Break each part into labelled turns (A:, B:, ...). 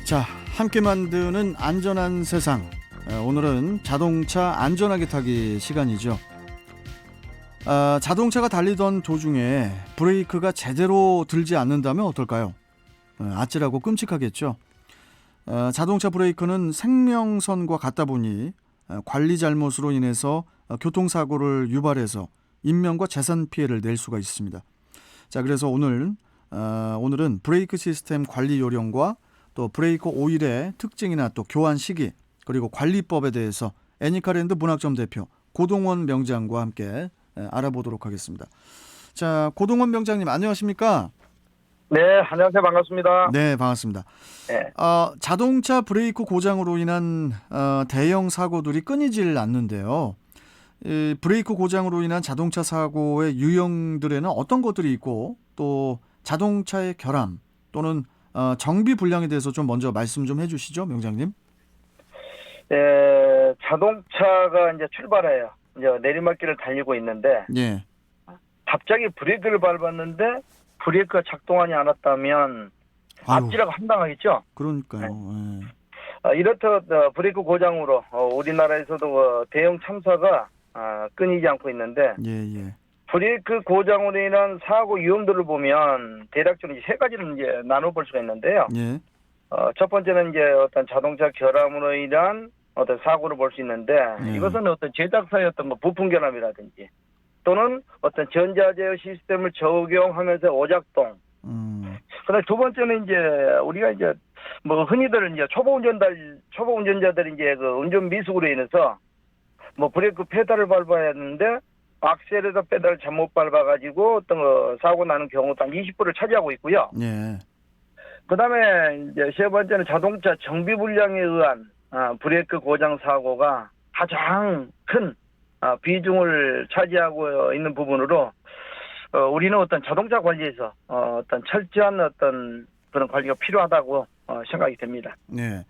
A: 자, 함께 만드는 안전한 세상. 오늘은 자동차 안전하게 타기 시간이죠. 자동차가 달리던 도중에 브레이크가 제대로 들지 않는다면 어떨까요? 아찔하고 끔찍하겠죠. 자동차 브레이크는 생명선과 같다 보니 관리 잘못으로 인해서 교통사고를 유발해서 인명과 재산 피해를 낼 수가 있습니다. 자, 그래서 오늘은 브레이크 시스템 관리 요령과 또 브레이크 오일의 특징이나 또 교환 시기 그리고 관리법에 대해서 애니카랜드 문학점 대표 고동원 명장과 함께 알아보도록 하겠습니다. 자, 고동원 명장님 안녕하십니까?
B: 네, 안녕하세요. 반갑습니다.
A: 네, 반갑습니다.
B: 네.
A: 자동차 브레이크 고장으로 인한 대형 사고들이 끊이질 않는데요. 이 브레이크 고장으로 인한 자동차 사고의 유형들에는 어떤 것들이 있고 또 자동차의 결함 또는 정비 불량에 대해서 좀 먼저 말씀 좀 해주시죠, 명장님.
B: 자동차가 이제 출발해요. 이제 내리막길을 달리고 있는데
A: 예.
B: 갑자기 브레이크를 밟았는데 브레이크가 작동하지 않았다면 앞지라고 황당하겠죠.
A: 그러니까요.
B: 이렇듯 브레이크 고장으로 우리나라에서도 대형 참사가 끊이지 않고 있는데
A: 예.
B: 브레이크 고장으로 인한 사고 유형들을 보면 대략적으로 세 가지를 이제 나눠볼 수가 있는데요.
A: 예.
B: 첫 번째는 이제 어떤 자동차 결함으로 인한 어떤 사고를 볼 수 있는데 이것은 어떤 제작사의 어떤 부품 결함이라든지 또는 어떤 전자제어 시스템을 적용하면서 오작동. 그다음 두 번째는 이제 우리가 이제 뭐 흔히들 이제 초보 운전자들이 이제 그 운전 미숙으로 인해서 뭐 브레이크 페달을 밟아야 했는데 악셀에다 페달을 잘못 밟아가지고 어떤 사고 나는 경우도 한 20%를 차지하고 있고요.
A: 예.
B: 그다음에 이제 세 번째는 자동차 정비 불량에 의한 브레이크 고장 사고가 가장 큰 비중을 차지하고 있는 부분으로 우리는 어떤 자동차 관리에서 어떤 철저한 어떤 그런 관리가 필요하다고 생각이 됩니다.
A: 네.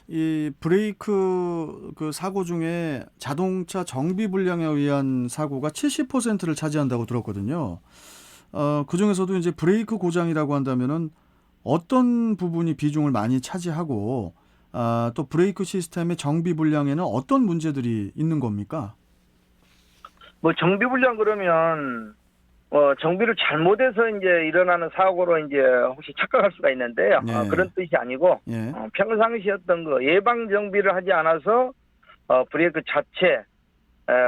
A: 이 브레이크 그 사고 중에 자동차 정비 불량에 의한 사고가 70%를 차지한다고 들었거든요. 그 중에서도 이제 브레이크 고장이라고 한다면은 어떤 부분이 비중을 많이 차지하고 또 브레이크 시스템의 정비 불량에는 어떤 문제들이 있는 겁니까?
B: 뭐 정비 불량 그러면 정비를 잘못해서 이제 일어나는 사고로 이제 혹시 착각할 수가 있는데요.
A: 예.
B: 그런 뜻이 아니고
A: 예.
B: 평상시 어떤 그 예방 정비를 하지 않아서 브레이크 자체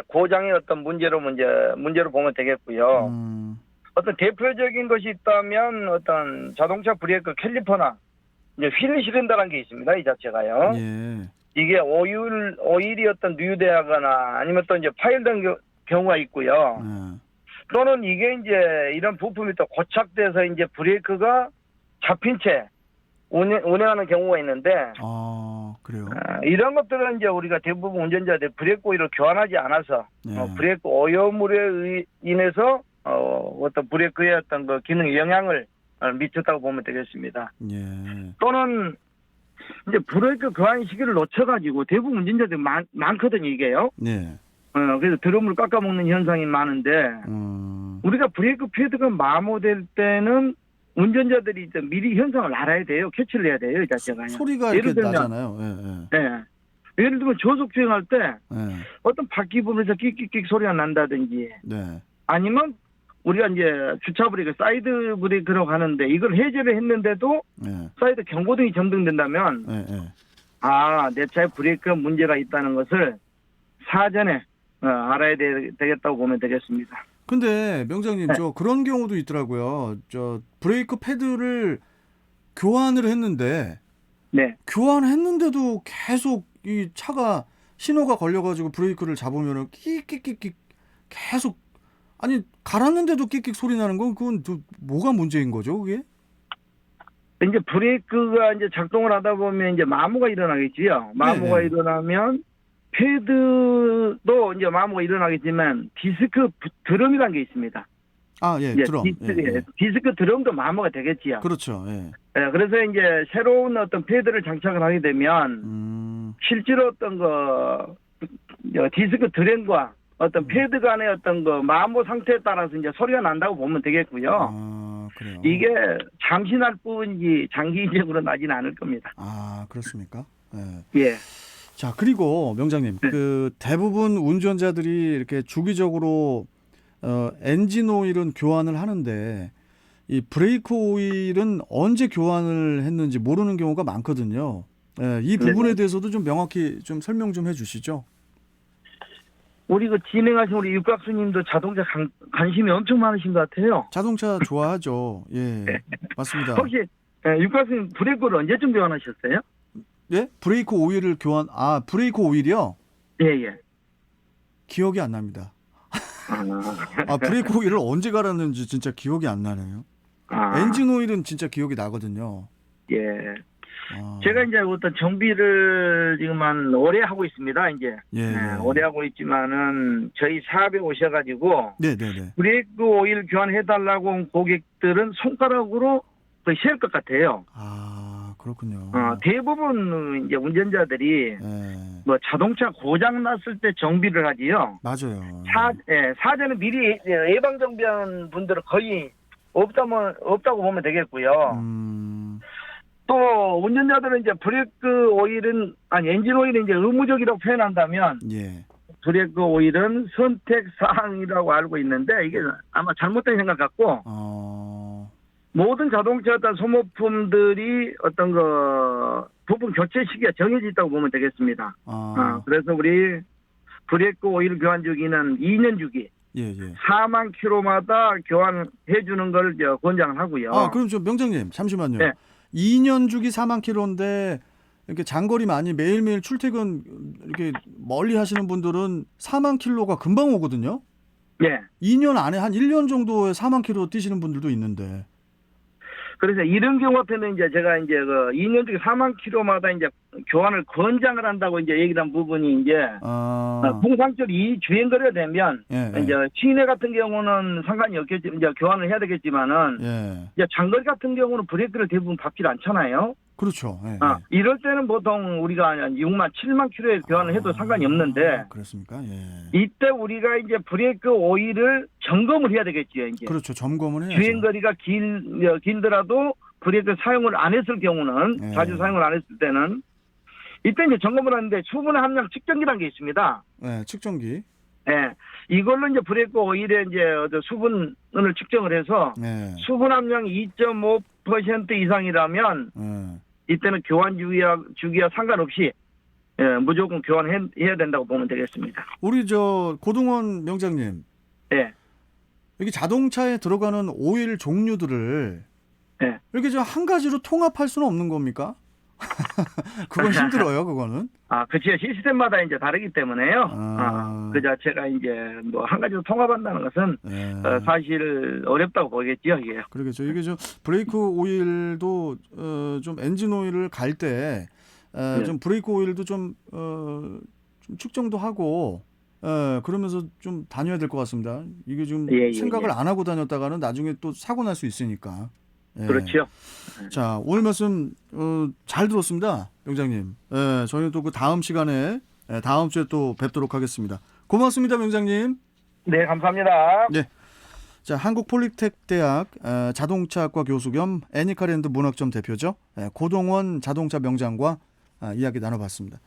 B: 고장의 어떤 문제로 보면 되겠고요. 어떤 대표적인 것이 있다면 어떤 자동차 브레이크 캘리퍼나 이제 휠이 실린다는 게 있습니다. 이 자체가요.
A: 예.
B: 이게 오일이 어떤 누유되거나 아니면 또 이제 파열된 경우가 있고요. 또는 이게 이제 이런 부품이 또 고착돼서 이제 브레이크가 잡힌 채 운행하는 경우가 있는데,
A: 그래요?
B: 이런 것들은 이제 우리가 대부분 운전자들 브레이크 오일을 교환하지 않아서 브레이크 오염물에 인해서 어떤 브레이크의 어떤 그 기능에 영향을 미쳤다고 보면 되겠습니다.
A: 예.
B: 또는 이제 브레이크 교환 시기를 놓쳐가지고 대부분 운전자들이 많거든요, 이게요.
A: 네.
B: 그래서 드럼을 깎아먹는 현상이 많은데, 우리가 브레이크 패드가 마모될 때는 운전자들이 이제 미리 현상을 알아야 돼요. 캐치를 해야 돼요, 이 자체가.
A: 소리가 이렇게 나잖아요. 예.
B: 네. 예를 들면 저속 주행할 때 어떤 바퀴 부분에서 끽끽끽 소리가 난다든지,
A: 네.
B: 아니면 우리가 이제 주차 브레이크, 사이드 브레이크라고 하는데 이걸 해제를 했는데도 사이드 경고등이 점등된다면 내 차에 브레이크가 문제가 있다는 것을 사전에 알아야 되겠다고 보면 되겠습니다.
A: 근데 명장님 저 그런 경우도 있더라고요. 저 브레이크 패드를 교환을 했는데 교환했는데도 계속 이 차가 신호가 걸려가지고 브레이크를 잡으면은 끽끽끽 계속 아니 갈았는데도 끽끽 소리 나는 건 그건 뭐가 문제인 거죠, 그게?
B: 이제 브레이크가 이제 작동을 하다 보면 이제 마모가 일어나겠지요. 마모가 일어나면 패드도 이제 마모가 일어나겠지만 디스크 드럼이라는 게 있습니다.
A: 드럼.
B: 디스크 드럼도 마모가 되겠지요.
A: 그렇죠. 예.
B: 그래서 이제 새로운 어떤 패드를 장착을 하게 되면 실제로 어떤 디스크 드럼과 어떤 패드 간의 어떤 마모 상태에 따라서 이제 소리가 난다고 보면 되겠고요.
A: 그래요.
B: 이게 잠시 날 뿐이지 장기적으로 나지는 않을 겁니다.
A: 그렇습니까? 네.
B: 예.
A: 자, 그리고 명장님,
B: 네.
A: 그 대부분 운전자들이 이렇게 주기적으로 엔진 오일은 교환을 하는데 이 브레이크 오일은 언제 교환을 했는지 모르는 경우가 많거든요. 이 부분에
B: 네네.
A: 대해서도 좀 명확히 좀 설명 좀 해주시죠.
B: 우리 그 진행하신 우리 육각수님도 자동차 관심이 엄청 많으신 것 같아요.
A: 자동차 좋아하죠. 예, 맞습니다.
B: 혹시 육각수님 브레이크를 언제쯤 교환하셨어요?
A: 예? 브레이크 오일을 브레이크 오일이요?
B: 예예.
A: 기억이 안 납니다. 브레이크 오일을 언제 갈았는지 진짜 기억이 안 나네요. 엔진 오일은 진짜 기억이 나거든요.
B: 예. 제가 이제 어떤 정비를 지금 한 오래 하고 있습니다. 이제
A: 예.
B: 오래 하고 있지만은 저희 사업에 오셔가지고
A: 네네네.
B: 브레이크 오일 교환해달라고 온 고객들은 손가락으로 거의 셀 것 같아요.
A: 그렇군요.
B: 대부분 이제 운전자들이 뭐 자동차 고장 났을 때 정비를 하지요.
A: 맞아요.
B: 사전에 미리 예방 정비한 분들은 거의 없다고 보면 되겠고요. 또 운전자들은 이제 브레이크 오일은 엔진 오일은 이제 의무적이라고 표현한다면
A: 예.
B: 브레이크 오일은 선택 사항이라고 알고 있는데 이게 아마 잘못된 생각 같고 모든 자동차 어떤 소모품들이 어떤 부품 교체 시기가 정해져 있다고 보면 되겠습니다. 그래서 우리 브레이크 오일 교환 주기는 2년 주기.
A: 예.
B: 4만 킬로마다 교환해 주는 걸 권장을 하고요.
A: 그럼 좀 명장님 잠시만요.
B: 네.
A: 2년 주기 4만 킬로인데 이렇게 장거리 많이 매일매일 출퇴근 이렇게 멀리 하시는 분들은 4만 킬로가 금방 오거든요.
B: 예.
A: 2년 안에 한 1년 정도에 4만 킬로 뛰시는 분들도 있는데.
B: 그래서 이런 경우 같은 이제 제가 이제 2년 주기 4만 킬로마다 이제 교환을 권장을 한다고 이제 얘기를 한 부분이 이제 통상적으로 이 주행 거리가 되면 이제 시내 같은 경우는 상관이 없겠지 이제 교환을 해야 되겠지만은 이제 장거리 같은 경우는 브레이크를 대부분 밟질 않잖아요.
A: 그렇죠.
B: 이럴 때는 보통 우리가 6만 7만 킬로에 교환을 해도 상관이 없는데
A: 그렇습니까?
B: 이때 우리가 이제 브레이크 오일을 점검을 해야 되겠지요. 이제
A: 그렇죠. 점검을 해야죠.
B: 주행 거리가 길더라도 브레이크 사용을 안 했을 경우는 자주 사용을 안 했을 때는 이때 이제 점검을 하는데 수분 함량 측정기라는 게 있습니다.
A: 네, 측정기.
B: 이걸로 이제 브레이크 오일의 이제 수분을 측정을 해서 수분 함량 2.5% 이상이라면 이때는 교환 주기와 상관없이 무조건 교환해야 된다고 보면 되겠습니다.
A: 우리 고동원 명장님. 여기 자동차에 들어가는 오일 종류들을 이렇게 한 가지로 통합할 수는 없는 겁니까? 그건 힘들어요, 그거는.
B: 그렇죠. 시스템마다 이제 다르기 때문에요. 그 자체가 이제 뭐 한 가지로 통합한다는 것은 사실 어렵다고 보겠죠, 이게.
A: 그러겠죠. 이게 브레이크 오일도 좀 엔진 오일을 갈 때 좀 브레이크 오일도 좀 측정도 하고 그러면서 좀 다녀야 될 것 같습니다. 이게 지금 생각을 안 하고 다녔다가는 나중에 또 사고 날 수 있으니까.
B: 그렇죠.
A: 자, 오늘 말씀 잘 들었습니다, 명장님. 저희는 또 그 다음 시간에 다음 주에 또 뵙도록 하겠습니다. 고맙습니다, 명장님.
B: 네, 감사합니다.
A: 네. 자, 한국폴리텍대학 자동차학과 교수 겸 애니카랜드 문학점 대표죠. 고동원 자동차 명장과 이야기 나눠봤습니다.